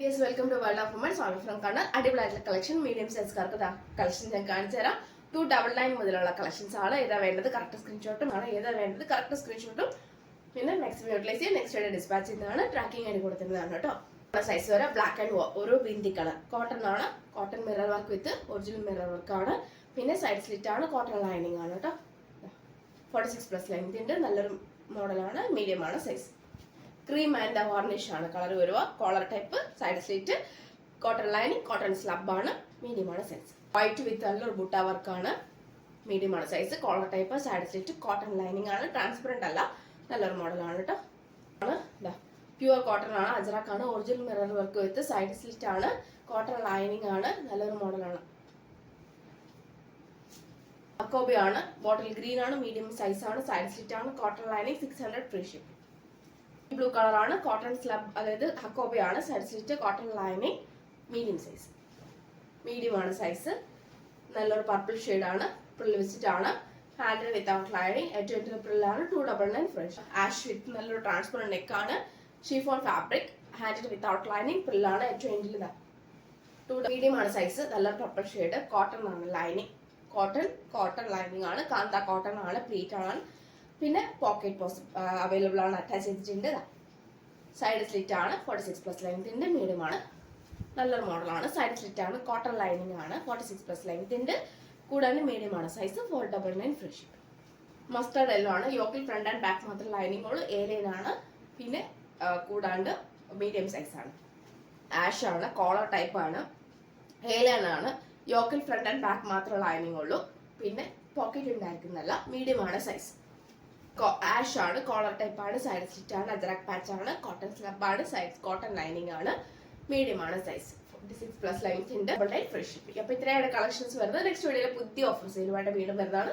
Yes, welcome to World of Women. Swami from Kannada. അടിപൊളിയായിട്ടുള്ള collection medium സൈസ്കാർക്ക് collection ഞാൻ കാണിച്ചു തരാം. 299 മുതലുള്ള കളക്ഷൻസ് ആണ്. ഏതാ വേണ്ടത് കറക്റ്റ് സ്ക്രീൻഷോട്ടും ആണ്. ഏതാ വേണ്ടത് കറക്റ്റ് സ്ക്രീൻഷോട്ടും പിന്നെ മാക്സിമം യൂട്ടിലൈസ് ചെയ്ത് നെക്സ്റ്റ് ഡേ ഡിസ്പാച്ച് ചെയ്യുന്നതാണ്. ട്രാക്കിംഗ് ആയിട്ട് കൊടുക്കുന്നതാണ് കേട്ടോ. സൈസ് വരെ ബ്ലാക്ക് ആൻഡ് ഒരു ബിന്ദി കളർ കോട്ടൺ ആണ്. Cotton mirror work with original mirror work ആണ്. പിന്നെ സൈഡ് സ്ലിറ്റ് ആണ്. കോട്ടൺ ലൈനിങ് ആണ് കേട്ടോ. 46+ ലെങ്ത് ഉണ്ട്. നല്ലൊരു മോഡലാണ്. മീഡിയം ആണ് സൈസ്. ക്രീം ആൻഡ് വാർണിഷ് ആണ് കളർ വരിക. Collar type, side slit, cotton lining, cotton slub ആണ്. മീഡിയം ആണ് സൈസ്. വൈറ്റ് വിത്ത് നല്ലൊരു ബുട്ട വർക്കാണ്. മീഡിയം ആണ് size. Collar type, side slit, cotton lining ആണ്. ട്രാൻസ്പെറന്റ് അല്ല, നല്ലൊരു മോഡലാണ് കേട്ടോ. പ്യുവർ കോട്ടൺ ആണ്. അജറാക്ക് ആണ്. Original mirror work with side slit ആണ്. കോട്ടൺ ലൈനിങ് ആണ്. നല്ലൊരു മോഡലാണ്. അക്കോബി ആണ്. ബോട്ടിൽ ഗ്രീൻ ആണ്. മീഡിയം സൈസ് ആണ്. സൈഡ് സ്ലിറ്റ് ആണ്. Cotton lining 600 free shipping. Blue colour ആണ്. കോട്ടൺ സ്ലബ്, അതായത് ഹക്കോബി ആണ്. Side slit, cotton lining, medium size. Medium ആണ് സൈസ്. നല്ലൊരു പർപ്പിൾ ഷെയ്ഡ് ആണ്. പ്രിൽ വിസിറ്റ് ആണ്. Handle without lining. ഏറ്റവും പ്രില്ലാണ്. 299 ഫ്രഷ്. ആഷ് വിത്ത് നല്ലൊരു ട്രാൻസ്പെറന്റ് നെക്ക് ആണ്. Chiffon fabric. Handle without lining. പ്രില്ലാണ്. ഏറ്റവും എൻഡിൽ മീഡിയം ആണ് സൈസ്. നല്ലൊരു പർപ്പിൾ ഷെയ്ഡ്. കോട്ടൺ ആണ് ലൈനിങ്. കോട്ടൺ ലൈനിങ് ആണ്. കാന്ത കോട്ടൺ ആണ്. പ്ലീറ്റ് ആണ്. പിന്നെ പോക്കറ്റ് അവൈലബിൾ ആണ്. അറ്റാച്ച് ചെയ്തിട്ടുണ്ട്. സൈഡ് സ്ലിറ്റ് ആണ്. 46+ ലെങ്തിന്റെ മീഡിയം ആണ്. നല്ലൊരു മോഡലാണ്. സൈഡ് സ്ലിറ്റ് ആണ്. കോട്ടൺ ലൈനിങ് ആണ്. 46+ ലെങ്തിന്റെ കൂടാതെ മീഡിയം ആണ് size. 499 free ship. Mustard yellow ആണ്. യോക്കിൽ ഫ്രണ്ട് ആൻഡ് ബാക്ക് മാത്രം ലൈനിങ് ഉള്ളൂ. ഏലൈൻ ആണ്. പിന്നെ കൂടാണ്ട് മീഡിയം സൈസ് ആണ്. ആഷ് ആണ്. കോളർ ടൈപ്പ് ആണ്. ഏലൈൻ ആണ്. യോക്കിൽ ഫ്രണ്ട് ആൻഡ് ബാക്ക് മാത്രം ലൈനിങ് ഉള്ളൂ. പിന്നെ പോക്കറ്റ് ഉണ്ടായിരിക്കുന്നല്ല. മീഡിയം ആണ് സൈസ്. ആഷ് ആണ്. കോളർ ടൈപ്പ് ആണ്. സൈഡ് സ്ലിറ്റ് ആണ്. അജറാക്ക് പാച്ച് ആണ്. കോട്ടൺ സ്ലബ് ആണ്. സൈഡ് കോട്ടൺ ലൈനിങ് ആണ്. മീഡിയം ആണ് സൈസ്. 46+ ലെങ്ത് ഉണ്ട്. Free shipping. അപ്പൊ ഇത്രയാണ് കളക്ഷൻസ് വരുന്നത്. നെക്സ്റ്റ് വീഡിയോയിൽ പുതിയ ഓഫർ സെയിലുമായിട്ട് വീണ്ടും വരുന്നതാണ്.